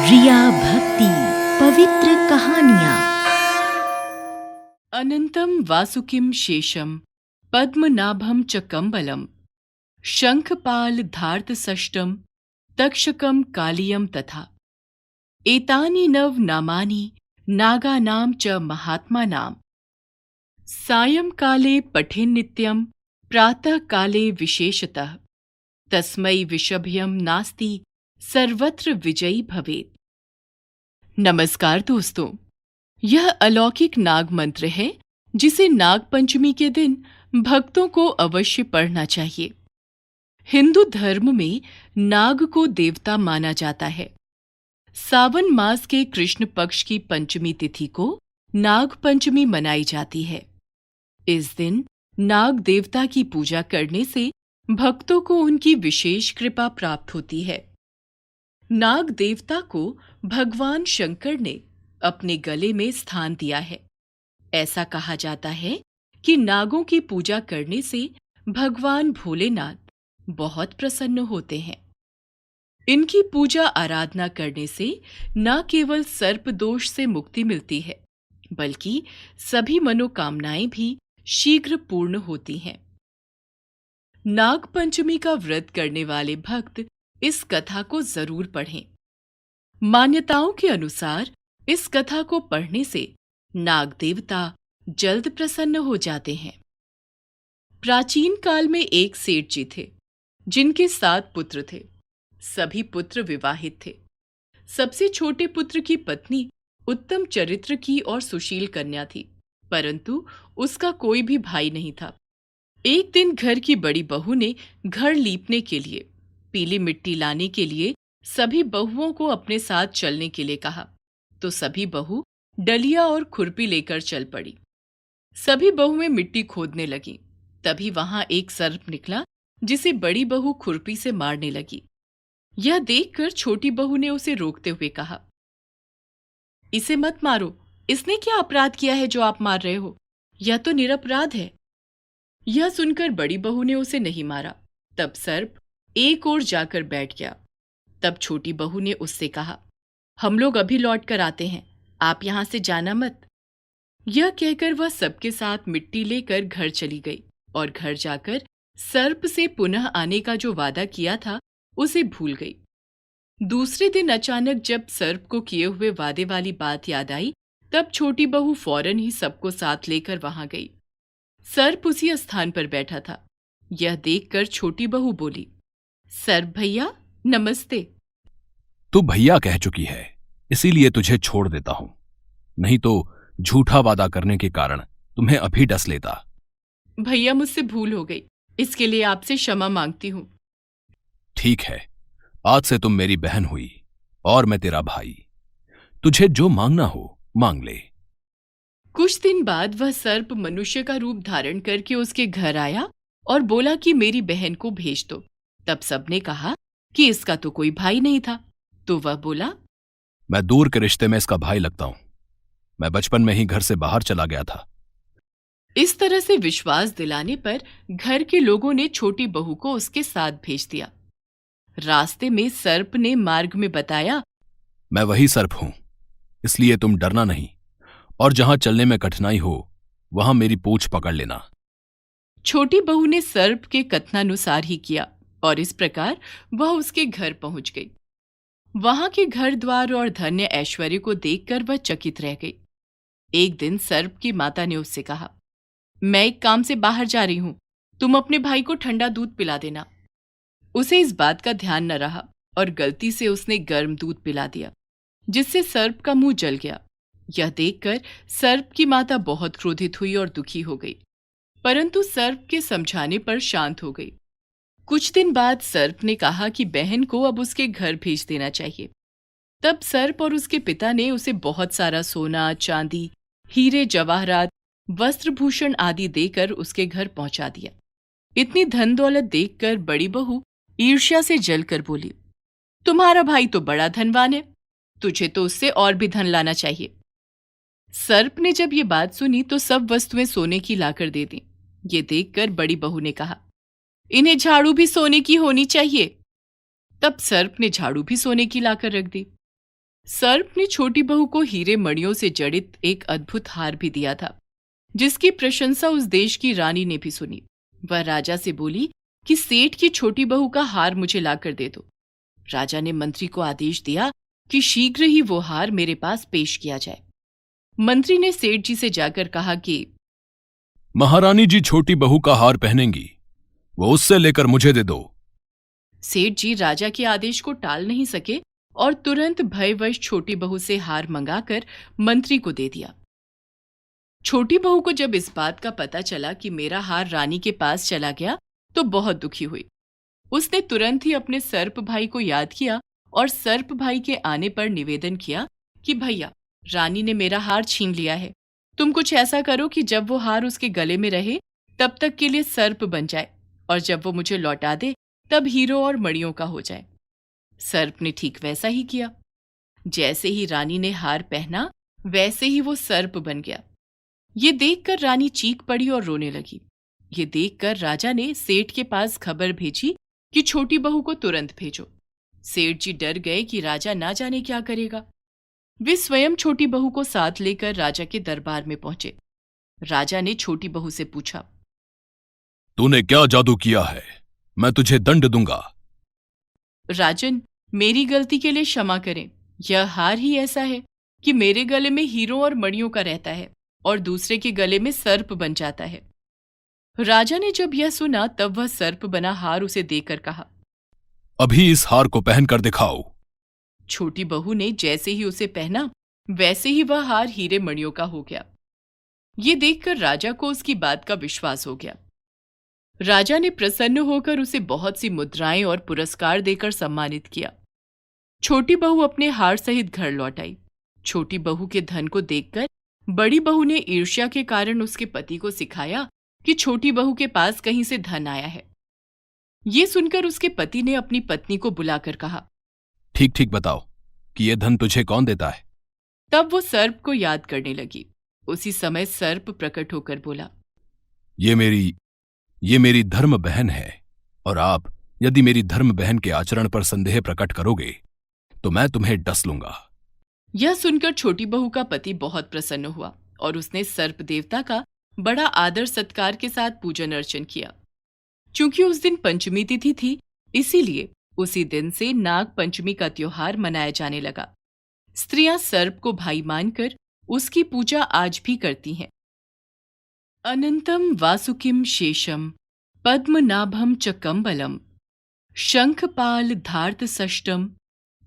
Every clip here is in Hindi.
रिया भक्ति पवित्र कहानियाँ। अनंतं वासुकिं शेषं पद्मनाभं च कम्बलं शङ्खपालधार्तसष्टं तक्षकं कालियं तथा एतानि नव नामानि नागानां च महात्मानां सायंकाले पठेन्नित्यं प्रातःकाले विशेषतः तस्मै विषभयं नास्ति सर्वत्र विजयी भवेत्। नमस्कार दोस्तों, यह अलौकिक नाग मंत्र है जिसे नाग पंचमी के दिन भक्तों को अवश्य पढ़ना चाहिए। हिंदू धर्म में नाग को देवता माना जाता है। सावन मास के कृष्ण पक्ष की पंचमी तिथि को नाग पंचमी मनाई जाती है। इस दिन नाग देवता की पूजा करने से भक्तों को उनकी विशेष कृपा प्राप्त होती है। नाग देवता को भगवान शंकर ने अपने गले में स्थान दिया है। ऐसा कहा जाता है कि नागों की पूजा करने से भगवान भोलेनाथ बहुत प्रसन्न होते हैं। इनकी पूजा आराधना करने से न केवल सर्प दोष से मुक्ति मिलती है, बल्कि सभी मनोकामनाएं भी शीघ्र पूर्ण होती हैं। नाग पंचमी का व्रत करने वाले भक्त इस कथा को जरूर पढ़ें। मान्यताओं के अनुसार इस कथा को पढ़ने से नाग देवता जल्द प्रसन्न हो जाते हैं। प्राचीन काल में एक सेठ जी थे जिनके 7 पुत्र थे। सभी पुत्र विवाहित थे। सबसे छोटे पुत्र की पत्नी उत्तम चरित्र की और सुशील कन्या थी, परंतु उसका कोई भी भाई नहीं था। एक दिन घर की बड़ी बहू ने घर लीपने के लिए पीली मिट्टी लाने के लिए सभी बहुओं को अपने साथ चलने के लिए कहा, तो सभी बहू डलिया और खुरपी लेकर चल पड़ी। सभी बहुएं मिट्टी खोदने लगीं। तभी वहां एक सर्प निकला जिसे बड़ी बहू खुरपी से मारने लगी। यह देखकर छोटी बहू ने उसे रोकते हुए कहा, इसे मत मारो, इसने क्या अपराध किया है जो आप मार रहे हो? यह तो निरपराध है। यह सुनकर बड़ी बहू ने उसे नहीं मारा। तब सर्प एक ओर जाकर बैठ गया। तब छोटी बहू ने उससे कहा, हम लोग अभी लौट कर आते हैं, आप यहां से जाना मत। यह कहकर वह सबके साथ मिट्टी लेकर घर चली गई और घर जाकर सर्प से पुनः आने का जो वादा किया था उसे भूल गई। दूसरे दिन अचानक जब सर्प को किए हुए वादे वाली बात याद आई, तब छोटी बहू फौरन ही सबको साथ लेकर वहां गई। सर्प उसी स्थान पर बैठा था। यह देखकर छोटी बहू बोली, सर्प भैया नमस्ते। तू भैया कह चुकी है, इसीलिए तुझे छोड़ देता हूं, नहीं तो झूठा वादा करने के कारण तुम्हें अभी डस लेता। भैया मुझसे भूल हो गई, इसके लिए आपसे क्षमा मांगती हूं। ठीक है, आज से तुम मेरी बहन हुई और मैं तेरा भाई। तुझे जो मांगना हो मांग ले। कुछ दिन बाद वह सर्प मनुष्य का रूप धारण करके उसके घर आया और बोला कि मेरी बहन को भेज दो। तब सबने कहा कि इसका तो कोई भाई नहीं था। तो वह बोला, मैं दूर के रिश्ते में इसका भाई लगता हूं। मैं बचपन में ही घर से बाहर चला गया था। इस तरह से विश्वास दिलाने पर घर के लोगों ने छोटी बहू को उसके साथ भेज दिया। रास्ते में सर्प ने मार्ग में बताया, मैं वही सर्प हूं, इसलिए तुम डरना नहीं, और जहां चलने में कठिनाई हो वहां मेरी पूंछ पकड़ लेना। छोटी बहू ने सर्प के कथनानुसार ही किया और इस प्रकार वह उसके घर पहुंच गई। वहां के घर द्वार और धन्य ऐश्वर्य को देखकर वह चकित रह गई। एक दिन सर्प की माता ने उससे कहा, मैं एक काम से बाहर जा रही हूं, तुम अपने भाई को ठंडा दूध पिला देना। उसे इस बात का ध्यान न रहा और गलती से उसने गर्म दूध पिला दिया, जिससे सर्प का मुंह जल गया। यह देखकर सर्प की माता बहुत क्रोधित हुई और दुखी हो गई, परंतु सर्प के समझाने पर शांत हो गई। कुछ दिन बाद सर्प ने कहा कि बहन को अब उसके घर भेज देना चाहिए। तब सर्प और उसके पिता ने उसे बहुत सारा सोना, चांदी, हीरे जवाहरात, वस्त्रभूषण आदि देकर उसके घर पहुंचा दिया। इतनी धन दौलत देखकर बड़ी बहू ईर्ष्या से जलकर बोली, तुम्हारा भाई तो बड़ा धनवान है, तुझे तो उससे और भी धन लाना चाहिए। सर्प ने जब ये बात सुनी तो सब वस्तुएं सोने की लाकर दे दी। ये देखकर बड़ी बहू ने कहा, इन्हें झाड़ू भी सोने की होनी चाहिए। तब सर्प ने झाड़ू भी सोने की लाकर रख दी। सर्प ने छोटी बहू को हीरे मणियों से जड़ित एक अद्भुत हार भी दिया था, जिसकी प्रशंसा उस देश की रानी ने भी सुनी। वह राजा से बोली कि सेठ की छोटी बहू का हार मुझे लाकर दे दो। राजा ने मंत्री को आदेश दिया कि शीघ्र ही वो हार मेरे पास पेश किया जाए। मंत्री ने सेठ जी से जाकर कहा कि महारानी जी छोटी बहू का हार पहनेंगी, वो उससे लेकर मुझे दे दो। सेठ जी राजा के आदेश को टाल नहीं सके और तुरंत भयवश छोटी बहू से हार मंगाकर मंत्री को दे दिया। छोटी बहू को जब इस बात का पता चला कि मेरा हार रानी के पास चला गया तो बहुत दुखी हुई। उसने तुरंत ही अपने सर्प भाई को याद किया और सर्प भाई के आने पर निवेदन किया कि भैया, रानी ने मेरा हार छीन लिया है। तुम कुछ ऐसा करो कि जब वो हार उसके गले में रहे तब तक के लिए सर्प बन जाए, और जब वो मुझे लौटा दे तब हीरो और मणियों का हो जाए। सर्प ने ठीक वैसा ही किया। जैसे ही रानी ने हार पहना वैसे ही वो सर्प बन गया। ये देखकर रानी चीख पड़ी और रोने लगी। ये देखकर राजा ने सेठ के पास खबर भेजी कि छोटी बहू को तुरंत भेजो। सेठ जी डर गए कि राजा ना जाने क्या करेगा। वे स्वयं छोटी बहू को साथ लेकर राजा के दरबार में पहुंचे। राजा ने छोटी बहू से पूछा, तूने क्या जादू किया है? मैं तुझे दंड दूंगा। राजन, मेरी गलती के लिए क्षमा करें। यह हार ही ऐसा है कि मेरे गले में हीरों और मणियों का रहता है और दूसरे के गले में सर्प बन जाता है। राजा ने जब यह सुना तब वह सर्प बना हार उसे देकर कहा, अभी इस हार को पहन कर दिखाओ। छोटी बहू ने जैसे ही उसे पहना वैसे ही वह हार हीरे मणियों का हो गया। ये देखकर राजा को उसकी बात का विश्वास हो गया। राजा ने प्रसन्न होकर उसे बहुत सी मुद्राएं और पुरस्कार देकर सम्मानित किया। छोटी बहू अपने हार सहित घर लौट आई। छोटी बहू के धन को देखकर बड़ी बहू ने ईर्ष्या के कारण उसके पति को सिखाया कि छोटी बहू के पास कहीं से धन आया है। ये सुनकर उसके पति ने अपनी पत्नी को बुलाकर कहा, ठीक ठीक बताओ कि यह धन तुझे कौन देता है? तब वो सर्प को याद करने लगी। उसी समय सर्प प्रकट होकर बोला, ये मेरी धर्म बहन है, और आप यदि मेरी धर्म बहन के आचरण पर संदेह प्रकट करोगे तो मैं तुम्हें डस लूंगा। यह सुनकर छोटी बहू का पति बहुत प्रसन्न हुआ और उसने सर्प देवता का बड़ा आदर सत्कार के साथ पूजन अर्चन किया। चूंकि उस दिन पंचमी तिथि थी, इसीलिए उसी दिन से नाग पंचमी का त्योहार मनाया जाने लगा। स्त्रियां सर्प को भाई मानकर उसकी पूजा आज भी करती हैं। अनंतम वासुकिम शेषम पद्मनाभम च कम्बलम शंखपाल धार्तसष्टम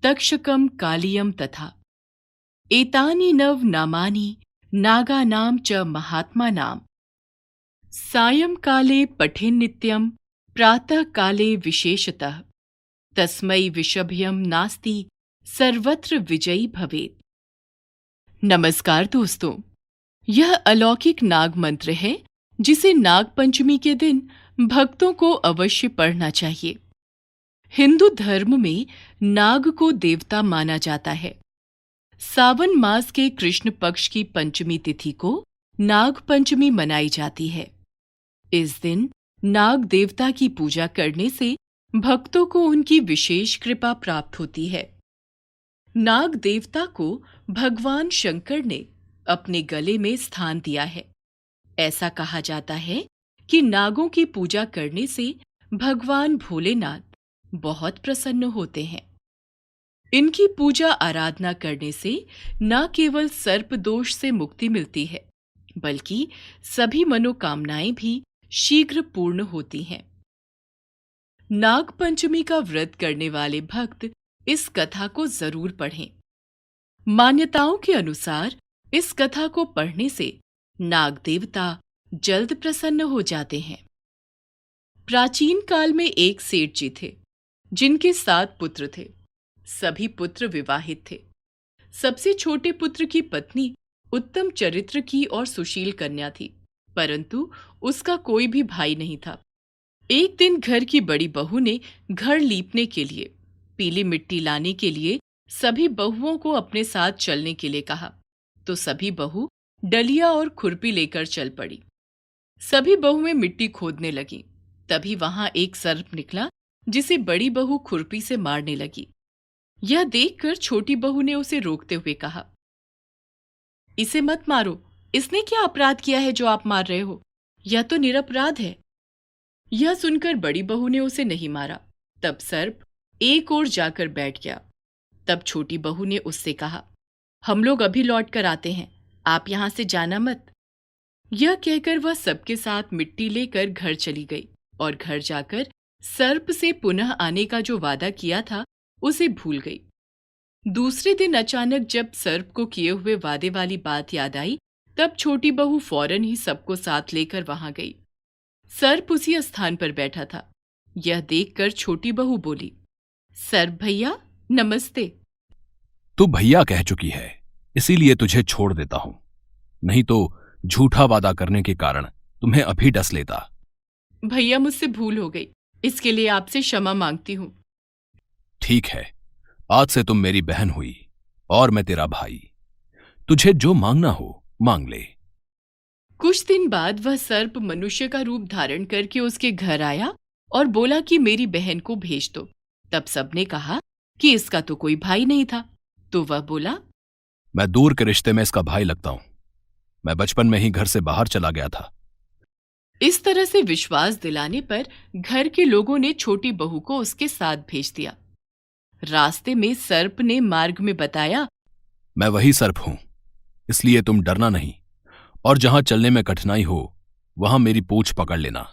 तक्षकम कालियम तथा एतानि नव नामानि नागानां च महात्मानां सायंकाले पठेन् नित्यं प्रातः काले विशेषतः तस्मै विषभ्यं नास्ति सर्वत्र विजयी भवेत्। नमस्कार दोस्तों, यह अलौकिक नाग मंत्र है जिसे नाग पंचमी के दिन भक्तों को अवश्य पढ़ना चाहिए। हिंदू धर्म में नाग को देवता माना जाता है। सावन मास के कृष्ण पक्ष की पंचमी तिथि को नाग पंचमी मनाई जाती है। इस दिन नाग देवता की पूजा करने से भक्तों को उनकी विशेष कृपा प्राप्त होती है। नाग देवता को भगवान शंकर ने अपने गले में स्थान दिया है। ऐसा कहा जाता है कि नागों की पूजा करने से भगवान भोलेनाथ बहुत प्रसन्न होते हैं। इनकी पूजा आराधना करने से न केवल सर्प दोष से मुक्ति मिलती है, बल्कि सभी मनोकामनाएं भी शीघ्र पूर्ण होती हैं। नाग पंचमी का व्रत करने वाले भक्त इस कथा को जरूर पढ़ें। मान्यताओं के अनुसार इस कथा को पढ़ने से नाग देवता जल्द प्रसन्न हो जाते हैं। प्राचीन काल में एक सेठ जी थे जिनके 7 पुत्र थे। सभी पुत्र विवाहित थे। सबसे छोटे पुत्र की पत्नी उत्तम चरित्र की और सुशील कन्या थी, परंतु उसका कोई भी भाई नहीं था। एक दिन घर की बड़ी बहू ने घर लीपने के लिए पीली मिट्टी लाने के लिए सभी बहुओं को अपने साथ चलने के लिए कहा, तो सभी बहू डलिया और खुरपी लेकर चल पड़ी। सभी बहुएं मिट्टी खोदने लगीं। तभी वहां एक सर्प निकला जिसे बड़ी बहू खुरपी से मारने लगी। यह देखकर छोटी बहू ने उसे रोकते हुए कहा, इसे मत मारो, इसने क्या अपराध किया है जो आप मार रहे हो? यह तो निरपराध है। यह सुनकर बड़ी बहू ने उसे नहीं मारा। तब सर्प एक ओर जाकर बैठ गया। तब छोटी बहू ने उससे कहा, हम लोग अभी लौट कर आते हैं, आप यहां से जाना मत। यह कहकर वह सबके साथ मिट्टी लेकर घर चली गई और घर जाकर सर्प से पुनः आने का जो वादा किया था उसे भूल गई। दूसरे दिन अचानक जब सर्प को किए हुए वादे वाली बात याद आई, तब छोटी बहू फौरन ही सबको साथ लेकर वहां गई। सर्प उसी स्थान पर बैठा था। यह देखकर छोटी बहू बोली, सर्प भैया नमस्ते। तू भैया कह चुकी है, इसीलिए तुझे छोड़ देता हूं, नहीं तो झूठा वादा करने के कारण तुम्हें अभी डस लेता। भैया मुझसे भूल हो गई, इसके लिए आपसे क्षमा मांगती हूं। ठीक है, आज से तुम मेरी बहन हुई और मैं तेरा भाई। तुझे जो मांगना हो मांग ले। कुछ दिन बाद वह सर्प मनुष्य का रूप धारण करके उसके घर आया और बोला कि मेरी बहन को भेज दो। तब सबने कहा कि इसका तो कोई भाई नहीं था। तो वह बोला, मैं दूर के रिश्ते में इसका भाई लगता हूं। मैं बचपन में ही घर से बाहर चला गया था। इस तरह से विश्वास दिलाने पर घर के लोगों ने छोटी बहू को उसके साथ भेज दिया। रास्ते में सर्प ने मार्ग में बताया, मैं वही सर्प हूं, इसलिए तुम डरना नहीं, और जहां चलने में कठिनाई हो वहां मेरी पूंछ पकड़ लेना।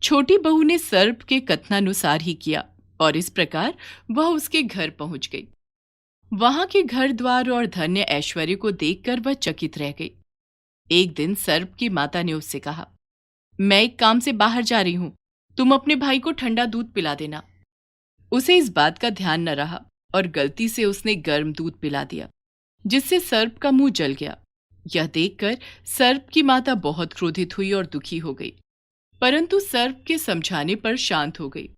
छोटी बहू ने सर्प के कथनानुसार ही किया और इस प्रकार वह उसके घर पहुंच गई। वहां के घर द्वार और धन्य ऐश्वर्य को देखकर वह चकित रह गई। एक दिन सर्प की माता ने उससे कहा, मैं एक काम से बाहर जा रही हूं, तुम अपने भाई को ठंडा दूध पिला देना। उसे इस बात का ध्यान न रहा और गलती से उसने गर्म दूध पिला दिया, जिससे सर्प का मुंह जल गया। यह देखकर सर्प की माता बहुत क्रोधित हुई और दुखी हो गई, परंतु सर्प के समझाने पर शांत हो गई।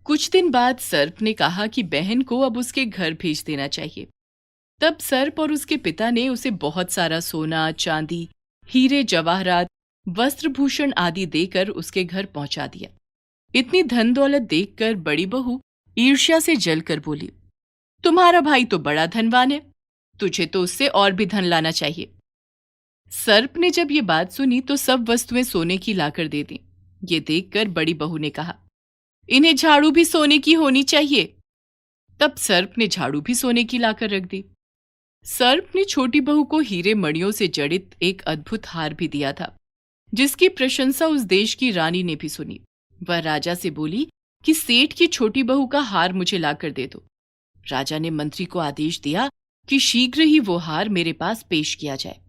कुछ दिन बाद सर्प ने कहा कि बहन को अब उसके घर भेज देना चाहिए। तब सर्प और उसके पिता ने उसे बहुत सारा सोना, चांदी, हीरे जवाहरात, वस्त्रभूषण आदि देकर उसके घर पहुंचा दिया। इतनी धन दौलत देखकर बड़ी बहू ईर्ष्या से जलकर बोली, तुम्हारा भाई तो बड़ा धनवान है, तुझे तो उससे और भी धन लाना चाहिए। सर्प ने जब ये बात सुनी तो सब वस्तुएं सोने की लाकर दे दी। ये देखकर बड़ी बहू ने कहा, इन्हें झाड़ू भी सोने की होनी चाहिए। तब सर्प ने झाड़ू भी सोने की लाकर रख दी। सर्प ने छोटी बहू को हीरे मणियों से जड़ित एक अद्भुत हार भी दिया था, जिसकी प्रशंसा उस देश की रानी ने भी सुनी। वह राजा से बोली कि सेठ की छोटी बहू का हार मुझे लाकर दे दो। राजा ने मंत्री को आदेश दिया कि शीघ्र ही वो हार मेरे पास पेश किया जाए।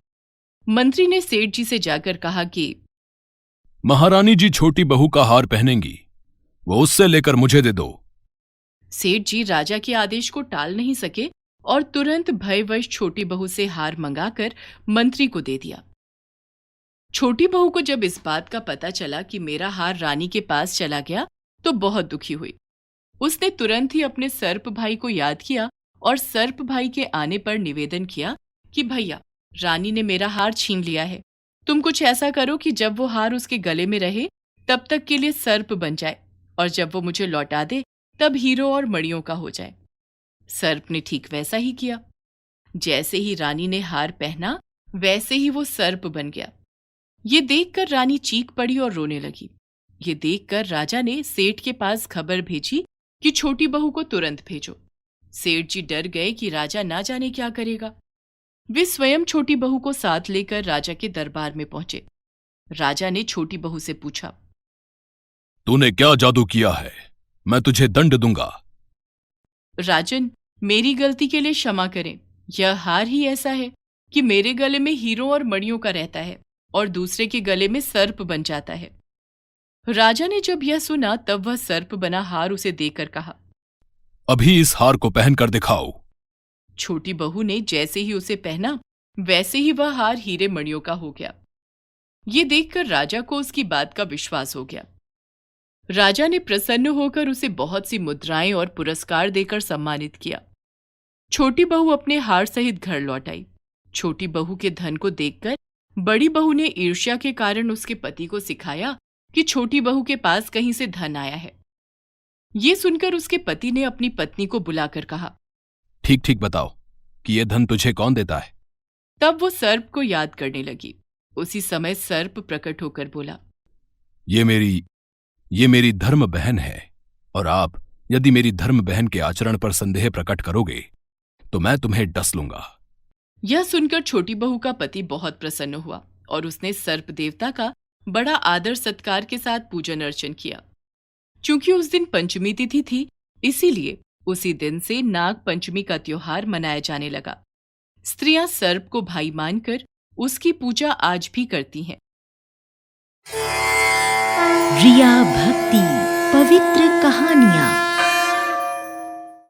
मंत्री ने सेठ जी से जाकर कहा कि महारानी जी छोटी बहू का हार पहनेंगी, वो उससे लेकर मुझे दे दो। सेठ जी राजा के आदेश को टाल नहीं सके और तुरंत भयवश छोटी बहू से हार मंगाकर मंत्री को दे दिया। छोटी बहू को जब इस बात का पता चला कि मेरा हार रानी के पास चला गया तो बहुत दुखी हुई। उसने तुरंत ही अपने सर्प भाई को याद किया और सर्प भाई के आने पर निवेदन किया कि भैया, रानी ने मेरा हार छीन लिया है, तुम कुछ ऐसा करो कि जब वो हार उसके गले में रहे तब तक के लिए सर्प बन जाए, और जब वो मुझे लौटा दे तब हीरो और मणियों का हो जाए। सर्प ने ठीक वैसा ही किया। जैसे ही रानी ने हार पहना वैसे ही वो सर्प बन गया। ये देखकर रानी चीख पड़ी और रोने लगी। ये देखकर राजा ने सेठ के पास खबर भेजी कि छोटी बहू को तुरंत भेजो। सेठ जी डर गए कि राजा ना जाने क्या करेगा। वे स्वयं छोटी बहू को साथ लेकर राजा के दरबार में पहुंचे। राजा ने छोटी बहू से पूछा, तूने क्या जादू किया है? मैं तुझे दंड दूंगा। राजन, मेरी गलती के लिए क्षमा करें। यह हार ही ऐसा है कि मेरे गले में हीरों और मणियों का रहता है और दूसरे के गले में सर्प बन जाता है। राजा ने जब यह सुना तब वह सर्प बना हार उसे देकर कहा, अभी इस हार को पहन कर दिखाओ। छोटी बहू ने जैसे ही उसे पहना वैसे ही वह हार हीरे मणियों का हो गया। ये देखकर राजा को उसकी बात का विश्वास हो गया। राजा ने प्रसन्न होकर उसे बहुत सी मुद्राएं और पुरस्कार देकर सम्मानित किया। छोटी बहू अपने हार सहित घर लौट आई। छोटी बहू के धन को देखकर बड़ी बहू ने ईर्ष्या के कारण उसके पति को सिखाया कि छोटी बहू के पास कहीं से धन आया है। ये सुनकर उसके पति ने अपनी पत्नी को बुलाकर कहा। ठीक ठीक बताओ कि यह धन तुझे कौन देता है? तब वो सर्प को याद करने लगी। उसी समय सर्प प्रकट होकर बोला, ये मेरी धर्म बहन है, और आप यदि मेरी धर्म बहन के आचरण पर संदेह प्रकट करोगे तो मैं तुम्हें डस लूंगा। यह सुनकर छोटी बहू का पति बहुत प्रसन्न हुआ और उसने सर्प देवता का बड़ा आदर सत्कार के साथ पूजन अर्चन किया। चूंकि उस दिन पंचमी तिथि थी, इसीलिए उसी दिन से नाग पंचमी का त्योहार मनाया जाने लगा। स्त्रियां सर्प को भाई मानकर उसकी पूजा आज भी करती हैं। रिया भक्ति पवित्र कहानियाँ।